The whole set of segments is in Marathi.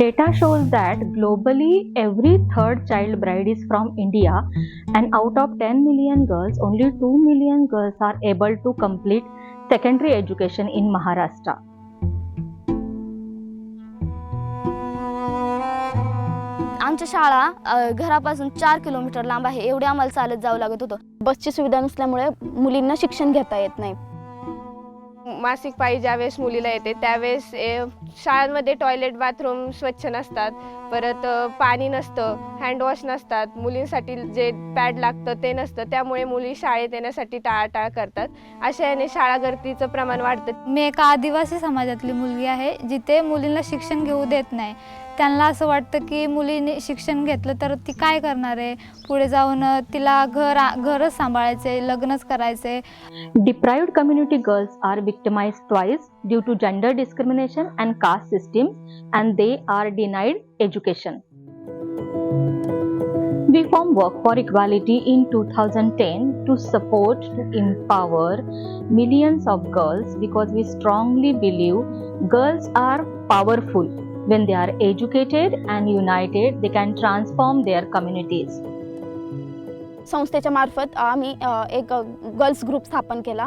Data shows that globally every third child bride is from India, and out of 10 million girls, only 2 million girls are able to complete secondary education in Maharashtra. आमची शाळा घरापासून 4 किलोमीटर लांब आहे. एवढे आम्हाला चालत जावं लागत होतं. बसची सुविधा नसल्यामुळे मुलींना शिक्षण घेता येत नाही. मासिक पाळी ज्यावेळेस मुलीला येते त्यावेळेस शाळांमध्ये टॉयलेट बाथरूम स्वच्छ नसतात, परत पाणी नसतं, हँडवॉश नसतात, मुलींसाठी जे पॅड लागतं ते नसतं, त्यामुळे मुली शाळेत येण्यासाठी टाळाटाळ करतात. अशा याने शाळा गर्दीचं प्रमाण वाढतं. मी एका आदिवासी समाजातली मुलगी आहे, जिथे मुलींना शिक्षण घेऊ देत नाही. त्यांना असं वाटतं की मुलीने शिक्षण घेतलं तर ती काय करणार आहे, पुढे जाऊन तिला घरच सांभाळायचे, लग्नच करायचे. Deprived community girls are victimized twice due to gender discrimination and caste system, and they are denied education. We formed Work for Equality in 2010 to support, to empower millions of girls, because we strongly believe girls are powerful. When they are educated and united, they can transform their communities. संस्थेच्या मार्फत आम्ही एक गर्ल्स ग्रुप स्थापन केला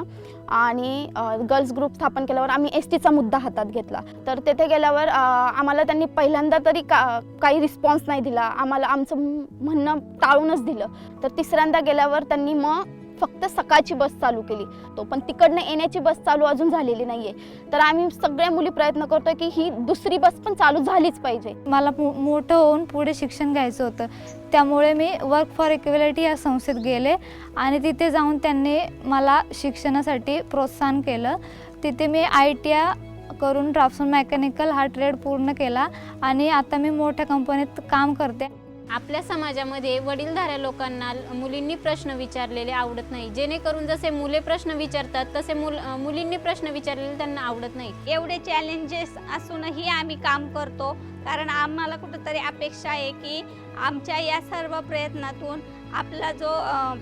आणि गर्ल्स ग्रुप स्थापन केल्यावर आम्ही एसटीचा मुद्दा हातात घेतला. तर तेथे गेल्यावर आम्हाला त्यांनी पहिल्यांदा तरी काही रिस्पॉन्स नाही दिला. आम्हाला आमचं म्हणणं टाळूनच दिलं. तर तिसऱ्यांदा गेल्यावर त्यांनी मग फक्त सकाळची बस चालू केली. तो पण तिकडनं येण्याची बस चालू अजून झालेली नाही आहे. तर आम्ही सगळ्या मुली प्रयत्न करतोय की ही दुसरी बस पण चालू झालीच पाहिजे. मला मोठं होऊन पुढे शिक्षण घ्यायचं होतं. त्यामुळे मी वर्क फॉर इक्वॅलिटी या संस्थेत गेले आणि तिथे जाऊन त्यांनी मला शिक्षणासाठी प्रोत्साहन केलं. तिथे मी ITI करून ड्राफ्ट्समन मेकॅनिकल हा ट्रेड पूर्ण केला आणि आता मी मोठ्या कंपनीत काम करते. आपल्या समाजामध्ये वडीलधाऱ्या लोकांना मुलींनी प्रश्न विचारलेले आवडत नाही. जेणेकरून जसे मुले प्रश्न विचारतात तसे मुलींनी प्रश्न विचारलेले त्यांना आवडत नाही. एवढे चॅलेंजेस असूनही आम्ही काम करतो, कारण आम्हाला कुठंतरी अपेक्षा आहे की आमच्या या सर्व प्रयत्नातून आपला जो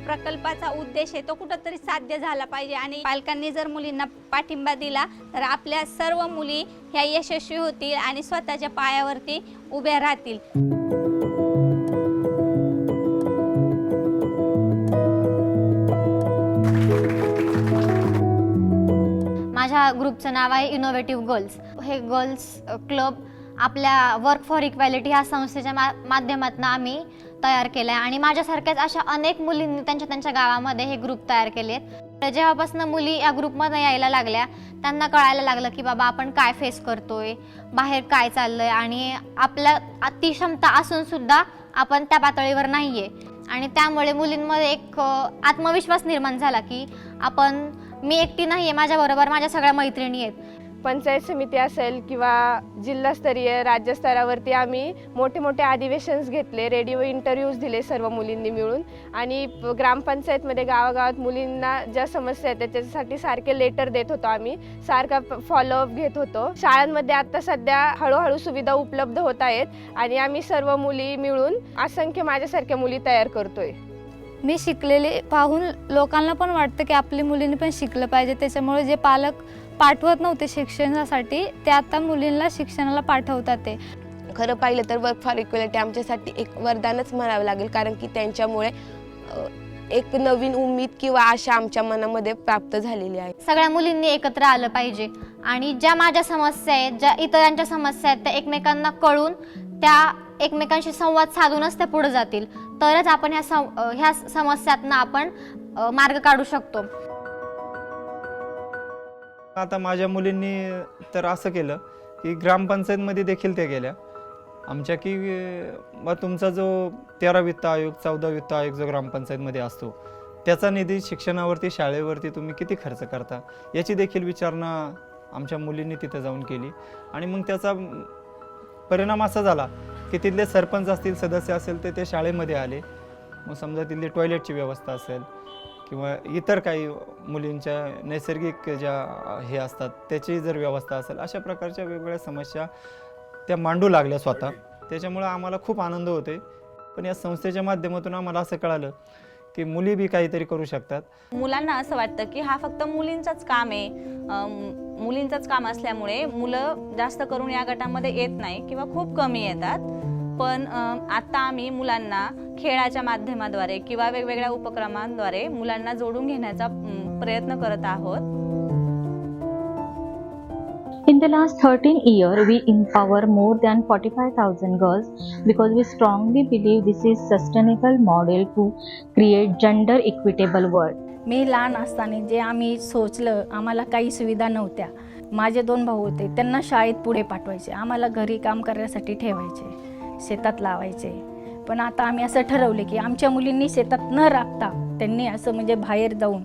प्रकल्पाचा उद्देश आहे तो कुठंतरी साध्य झाला पाहिजे. आणि पालकांनी जर मुलींना पाठिंबा दिला तर आपल्या सर्व मुली ह्या यशस्वी होतील आणि स्वतःच्या पायावरती उभ्या राहतील. माझ्या ग्रुपचं नाव आहे इनोव्हेटिव्ह गर्ल्स. हे गर्ल्स क्लब आपल्या वर्क फॉर इक्वॅलिटी ह्या संस्थेच्या माध्यमातून आम्ही तयार केलं आहे आणि माझ्यासारख्याच अशा अनेक मुलींनी त्यांच्या गावामध्ये हे ग्रुप तयार केलेत. जेव्हापासून मुली या ग्रुपमध्ये यायला लागल्या त्यांना कळायला लागलं की बाबा आपण काय फेस करतोय, बाहेर काय चाललंय आणि आपल्या अतिक्षमता असून सुद्धा आपण त्या पातळीवर नाही आहे. आणि त्यामुळे मुलींमध्ये एक आत्मविश्वास निर्माण झाला की मी एकटी नाही आहे, माझ्याबरोबर माझ्या सगळ्या मैत्रिणी आहेत. पंचायत समिती असेल किंवा जिल्हास्तरीय राज्यस्तरावरती आम्ही मोठे मोठे अधिवेशन्स घेतले, रेडिओ इंटरव्ह्यूज दिले सर्व मुलींनी मिळून. आणि ग्रामपंचायतमध्ये गावागावात मुलींना ज्या समस्या आहेत त्याच्यासाठी सारखे लेटर देत होतो, आम्ही सारखा फॉलोअप घेत होतो. शाळांमध्ये आता सध्या हळूहळू सुविधा उपलब्ध होत आहेत आणि आम्ही सर्व मुली मिळून असंख्य माझ्यासारख्या मुली तयार करतोय. मी शिकलेले पाहून लोकांना पण वाटतं की आपली मुलींनी पण शिकलं पाहिजे. त्याच्यामुळे जे पालक पाठवत नव्हते शिक्षणासाठी ते आता मुलींना शिक्षणाला पाठवतात. ते खरं पाहिलं तर वर्क फॉर इक्वॅलिटी आमच्यासाठी एक वरदानच म्हणावं लागेल, कारण की त्यांच्यामुळे एक नवीन उमेद किंवा आशा आमच्या मनामध्ये प्राप्त झालेली आहे. सगळ्या मुलींनी एकत्र आलं पाहिजे आणि ज्या माझ्या समस्या आहेत, ज्या इतरांच्या समस्या आहेत त्या एकमेकांना कळून त्या एकमेकांशी संवाद साधूनच त्या पुढे जातील. तरच आपण ह्या समस्यांना आपण मार्ग काढू शकतो. आता माझ्या मुलींनी तर असं केलं की ग्रामपंचायतमध्ये देखील ते गेल्या आमच्या की मग तुमचा जो 13 वित्त आयोग 14 वित्त आयोग जो ग्रामपंचायतमध्ये असतो त्याचा निधी शिक्षणावरती शाळेवरती तुम्ही किती खर्च करता याची देखील विचारणा आमच्या मुलींनी तिथे जाऊन केली. आणि मग त्याचा परिणाम असा झाला की तिथले सरपंच असतील, सदस्य असेल ते शाळेमध्ये आले. मग समजा तिथली टॉयलेटची व्यवस्था असेल किंवा इतर काही मुलींच्या नैसर्गिक ज्या हे असतात त्याची जर व्यवस्था असेल, अशा प्रकारच्या वेगवेगळ्या समस्या त्या मांडू लागल्या स्वतः. त्याच्यामुळं आम्हाला खूप आनंद होते. पण या संस्थेच्या माध्यमातून आम्हाला असं कळालं की मुली बी काहीतरी करू शकतात. मुलांना असं वाटतं की हा फक्त मुलींचंच काम आहे, मुलींचंच काम असल्यामुळे मुलं जास्त करून या गटामध्ये येत नाही किंवा खूप कमी येतात. पण आता आम्ही मुलांना खेळाच्या माध्यमाद्वारे किंवा वेगवेगळ्या उपक्रमांद्वारे मुलांना जोडून घेण्याचा प्रयत्न करत आहोत. In the last 13 years, we empower more than 45,000 girls because we strongly believe this is sustainable model to create gender equitable world. मी लहान असताना जे आम्ही सोचलं, आम्हाला काही सुविधा नव्हत्या. माझे 2 भाऊ होते, त्यांना शाळेत पुढे पाठवायचे, आम्हाला घरी काम करण्यासाठी ठेवायचे, शेतात लावायचे. पण आता आम्ही असं ठरवले की आमच्या मुलींनी शेतात न राबता त्यांनी असं म्हणजे बाहेर जाऊन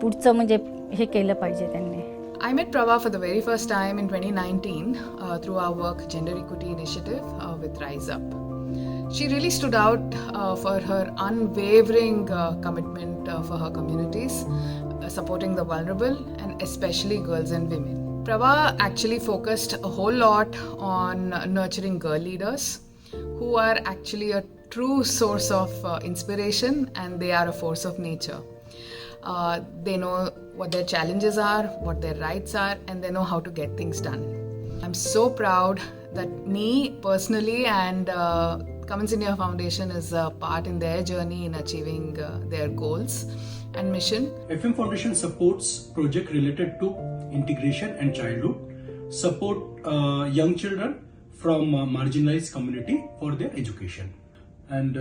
पुढचं म्हणजे हे केलं पाहिजे त्यांनी. I met Prabha for the very first time in 2019 through our work Gender Equity Initiative with Rise Up. She really stood out for her unwavering commitment for her communities, supporting the vulnerable and especially girls and women. Prabha actually focused a whole lot on nurturing girl leaders who are actually a true source of inspiration, and they are a force of nature. They know what their challenges are, what their rights are, and they know how to get things done. I'm so proud that me personally and Cummins India Foundation is a part in their journey in achieving their goals and mission. FM Foundation supports projects related to integration and childhood, support young children from marginalized community for their education. And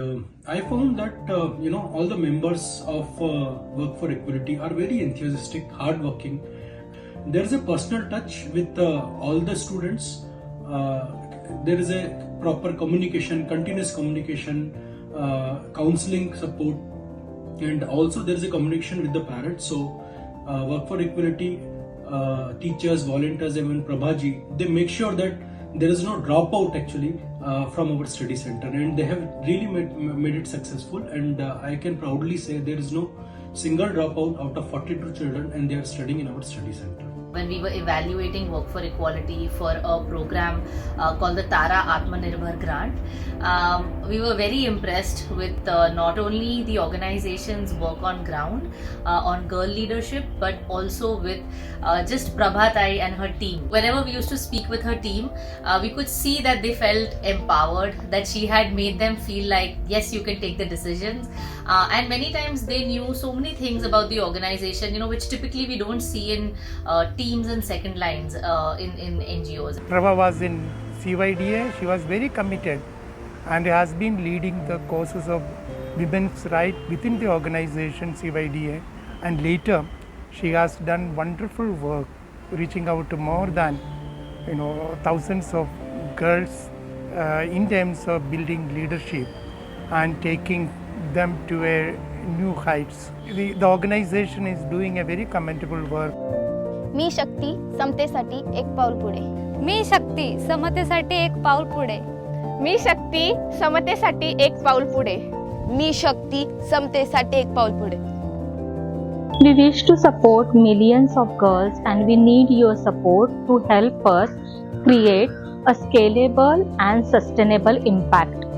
I found that all the members of Work for Equality are very enthusiastic, hardworking. There is a personal touch with all the students. There is a proper communication, continuous communication, counseling support, and also there is a communication with the parents. So Work for Equality teachers, volunteers, even Prabhaji, they make sure that there is no dropout actually from our study center, and they have really made it successful. And I can proudly say there is no single dropout out of 42 children, and they are studying in our study center. When we were evaluating Work for Equality for a program called the Tara Atmanirbhar Grant, we were very impressed with not only the organization's work on ground, on girl leadership, but also with just Prabhatai and her team. Whenever we used to speak with her team, we could see that they felt empowered, that she had made them feel like, yes, you can take the decisions. And many times they knew so many things about the organization, which typically we don't see in teams and second lines in NGOs. Prabha was in CYDA. She was very committed and has been leading the causes of women's rights within the organization CYDA. And later, she has done wonderful work, reaching out to more than thousands of girls in terms of building leadership and taking them to a new heights. The organization is doing a very commendable work. मी शक्ती समतेसाठी एक पाऊल पुढे. मी शक्ती समतेसाठी एक पाऊल पुढे. मी शक्ती समतेसाठी एक पाऊल पुढे. मी शक्ती समतेसाठी एक पाऊल पुढे. We wish to support millions of girls, and we need your support to help us create a scalable and sustainable impact.